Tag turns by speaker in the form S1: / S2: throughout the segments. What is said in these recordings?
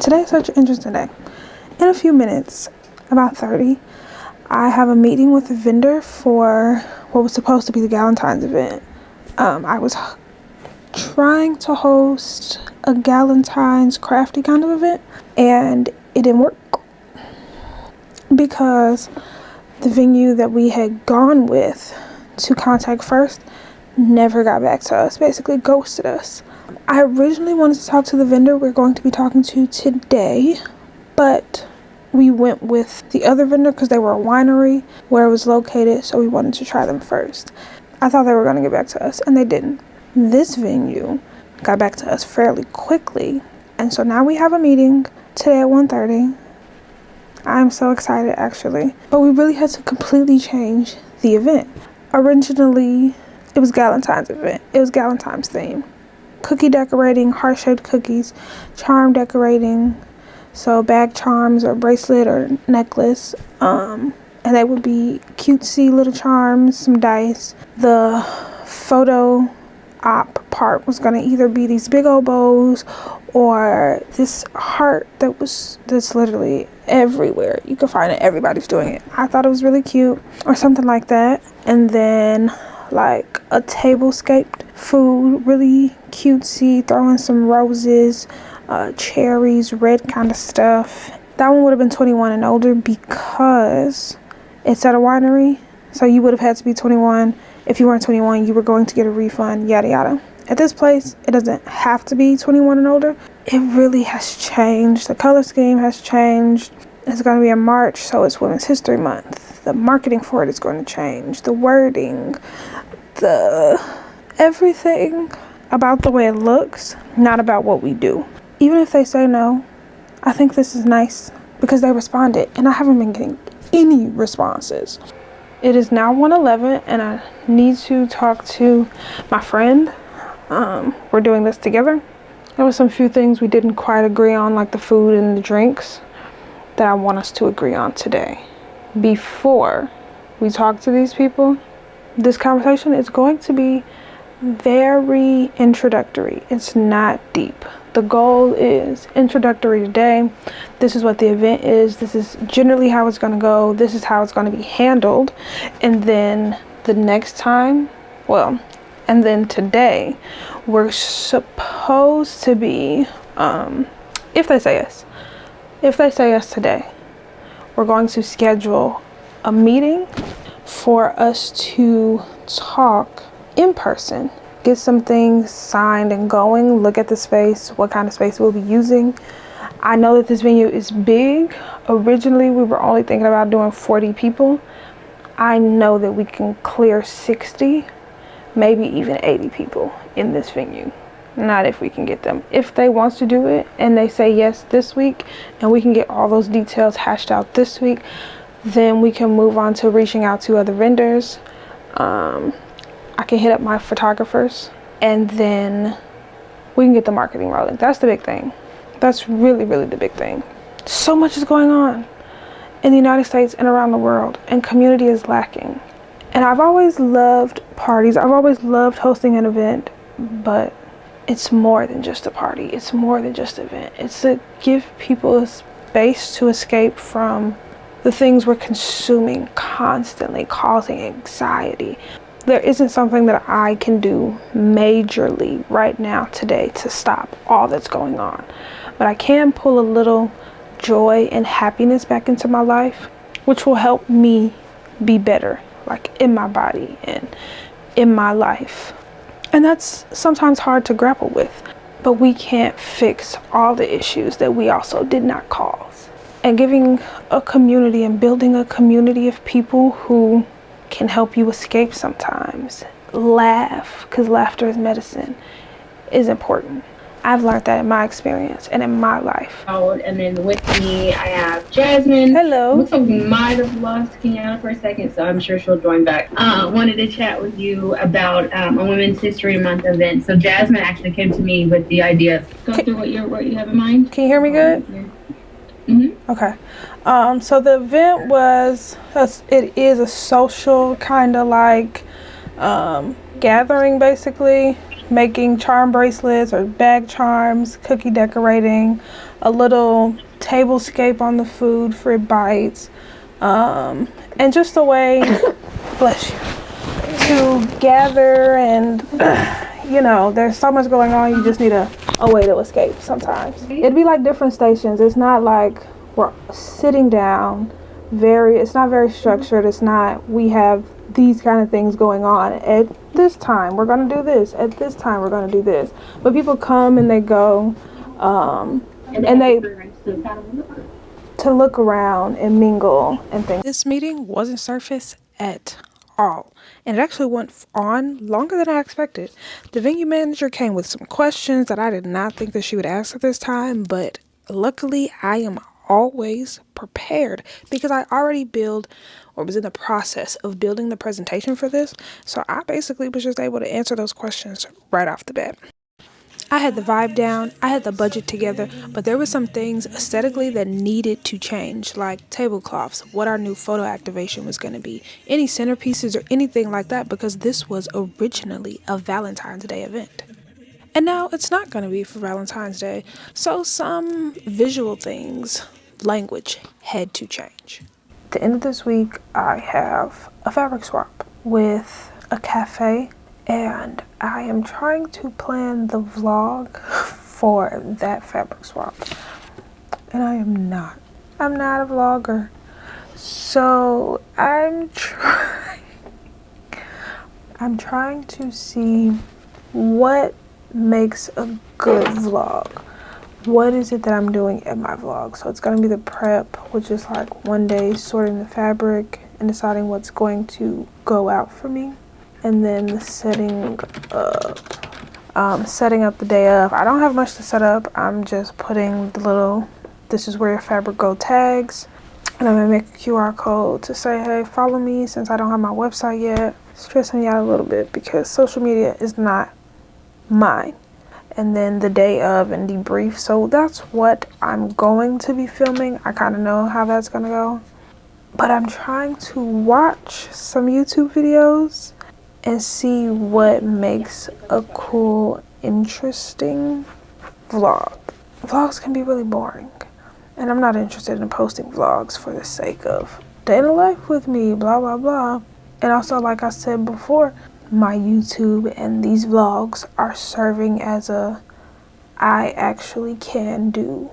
S1: Today is such an interesting day. In a few minutes, about 30, I have a meeting with a vendor for what was supposed to be the Galentine's event. I was trying to host a Galentine's crafty kind of event, and it didn't work because the venue that we had gone with to contact first never got back to us, basically ghosted us. I originally wanted to talk to the vendor we're going to be talking to today, but we went with the other vendor because they were a winery where it was located, so we wanted to try them first. I thought they were going to get back to us, and they didn't. This venue got back to us fairly quickly, and so now we have a meeting today at 1:30. I'm so excited, actually. But we really had to completely change the event. Originally, it was Galentine's event. It was Galentine's theme. Cookie decorating, heart-shaped cookies, charm decorating, so bag charms or bracelet or necklace, and they would be cutesy little charms, some dice. The photo op part was going to either be these big old bows or this heart that's literally everywhere. You can find it, everybody's doing it. I thought it was really cute, or something like that. And then like a tablescaped food, really cutesy, throw in some roses, cherries, red kind of stuff. That one would have been 21 and older because it's at a winery, so you would have had to be 21. If you weren't 21, you were going to get a refund, yada yada. At this place, it doesn't have to be 21 and older. It really has changed. The color scheme has changed. It's going to be in March, so it's Women's History Month. The marketing for it is going to change. The wording, everything about the way it looks, not about what we do. Even if they say no, I think this is nice because they responded, and I haven't been getting any responses. It is now 1:11, and I need to talk to my friend. We're doing this together. There were some few things we didn't quite agree on, like the food and the drinks, that I want us to agree on today. Before we talk to these people, this conversation is going to be very introductory. It's not deep. The goal is introductory today. This is what the event is. This is generally how it's going to go. This is how it's going to be handled. And then the next time, and then today, we're supposed to be, if they say yes today, we're going to schedule a meeting for us to talk in person, get some things signed and going, look at the space, what kind of space we'll be using. I know that this venue is big. Originally, we were only thinking about doing 40 people. I know that we can clear 60, maybe even 80 people in this venue. Not if we can get them. If they want to do it and they say yes this week and we can get all those details hashed out this week, then we can move on to reaching out to other vendors. I can hit up my photographers, and then we can get the marketing rolling. That's the big thing. That's really, really the big thing. So much is going on in the United States and around the world, and community is lacking. And I've always loved parties. I've always loved hosting an event, but it's more than just a party. It's more than just an event. It's to give people a space to escape from the things we're consuming constantly, causing anxiety. There isn't something that I can do majorly right now today to stop all that's going on. But I can pull a little joy and happiness back into my life, which will help me be better, like in my body and in my life. And that's sometimes hard to grapple with, but we can't fix all the issues that we also did not cause. And giving a community and building a community of people who can help you escape sometimes, laugh, because laughter is medicine, is important. I've learned that in my experience and in my life.
S2: And then with me, I have Jasmine.
S1: Hello.
S2: Looks like we might have lost Kenyatta for a second, so I'm sure she'll join back. Wanted to chat with you about a Women's History Month event. So Jasmine actually came to me with the idea. Go through what you have in mind.
S1: Can you hear me good?
S2: Mm-hmm.
S1: Okay. So the event it is a social kind of like gathering, basically. Making charm bracelets or bag charms, cookie decorating, a little tablescape on the food for bites, and just a way, bless you, to gather and, there's so much going on, you just need a way to escape sometimes. It'd be like different stations. It's not like we're sitting down, it's not very structured. It's not, we have these kind of things going on. At this time, we're going to do this. At this time, we're going to do this. But people come and they go, and they to look around and mingle and things. This meeting wasn't surface at all, and it actually went on longer than I expected. The venue manager came with some questions that I did not think that she would ask at this time, but luckily I am always prepared because I already was in the process of building the presentation for this, so I basically was just able to answer those questions right off the bat. I had the vibe down, I had the budget together, but there were some things aesthetically that needed to change, like tablecloths, what our new photo activation was going to be, any centerpieces or anything like that, because this was originally a Valentine's Day event. And now it's not going to be for Valentine's Day, so some visual things, language, had to change. At the end of this week, I have a fabric swap with a cafe, and I am trying to plan the vlog for that fabric swap. And I'm not a vlogger. So I'm trying to see what makes a good vlog. What is it that I'm doing in my vlog? So it's going to be the prep, which is like one day sorting the fabric and deciding what's going to go out for me. And then the setting up the day of. I don't have much to set up. I'm just putting the little, this is where your fabric go tags. And I'm going to make a QR code to say, hey, follow me, since I don't have my website yet. Stressing me out a little bit because social media is not mine. And then the day of and debrief. So that's what I'm going to be filming. I kind of know how that's going to go. But I'm trying to watch some YouTube videos and see what makes a cool, interesting vlog. Vlogs can be really boring, and I'm not interested in posting vlogs for the sake of day in the life with me, blah blah blah. And also, like I said before, my YouTube and these vlogs are serving as I actually can do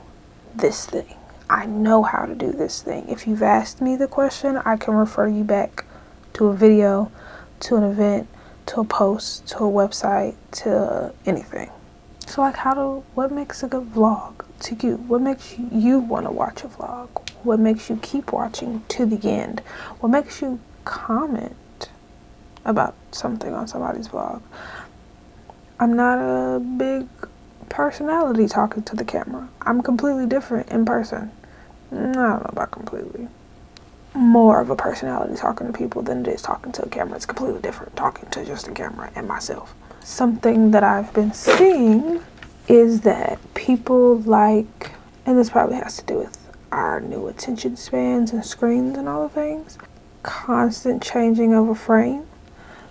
S1: this thing. I know how to do this thing. If you've asked me the question, I can refer you back to a video, to an event, to a post, to a website, to anything. So like, what makes a good vlog to you? What makes you want to watch a vlog? What makes you keep watching to the end? What makes you comment about something on somebody's vlog? I'm not a big personality talking to the camera. I'm completely different in person. I don't know about completely. More of a personality talking to people than it is talking to a camera. It's completely different talking to just a camera and myself. Something that I've been seeing is that people like, and this probably has to do with our new attention spans and screens and all the things, constant changing of a frame.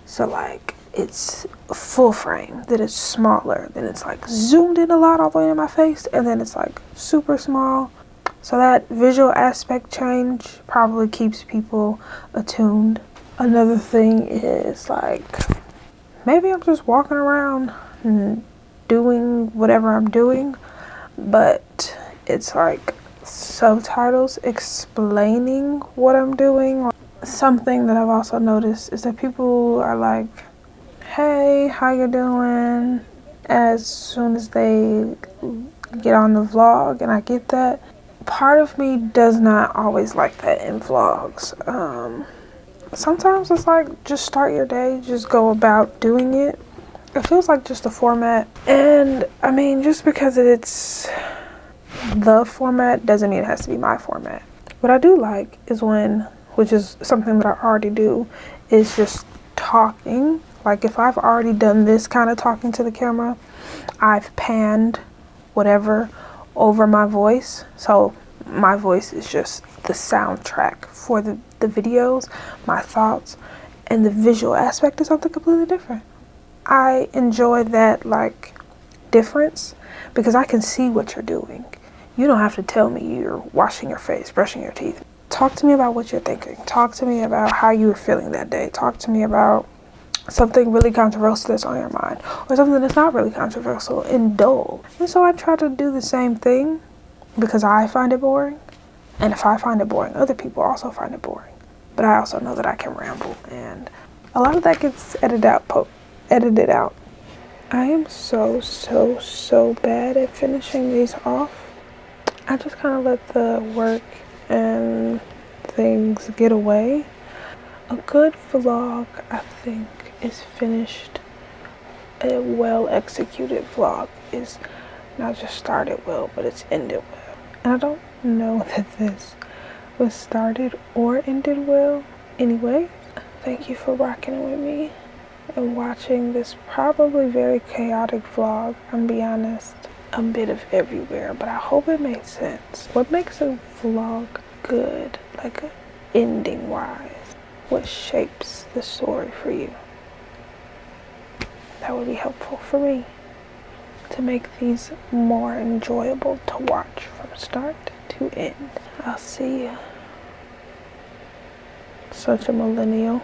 S1: So like, it's full frame, then it's smaller, then it's like zoomed in a lot all the way in my face, and then it's like super small. So that visual aspect change probably keeps people attuned. Another thing is like, maybe I'm just walking around and doing whatever I'm doing, but it's like subtitles explaining what I'm doing. Something that I've also noticed is that people are like, hey, how you doing? As soon as they get on the vlog, and I get that. Part of me does not always like that in vlogs. Sometimes it's like, just start your day, just go about doing it. It feels like just a format. And I mean, just because it's the format doesn't mean it has to be my format. What I do like is which is something that I already do, is just talking. Like if I've already done this kind of talking to the camera, I've panned whatever over my voice. So my voice is just the soundtrack for the videos, my thoughts, and the visual aspect is something completely different. I enjoy that like difference because I can see what you're doing. You don't have to tell me you're washing your face, brushing your teeth. Talk to me about what you're thinking. Talk to me about how you were feeling that day. Talk to me about something really controversial that's on your mind, or something that's not really controversial and dull. And so I try to do the same thing because I find it boring. And if I find it boring, other people also find it boring. But I also know that I can ramble, and a lot of that gets edited out. I am so bad at finishing these off. I just kind of let the work and things get away. A good vlog, I think, is finished. A well executed vlog is not just started well, but it's ended well. And I don't know that this was started or ended well. Anyway, thank you for rocking with me and watching this probably very chaotic vlog. I'm be honest, a bit of everywhere, but I hope it made sense. What makes a vlog good, like ending wise? What shapes the story for you? That would be helpful for me to make these more enjoyable to watch from start to end. I'll see you. Such a millennial.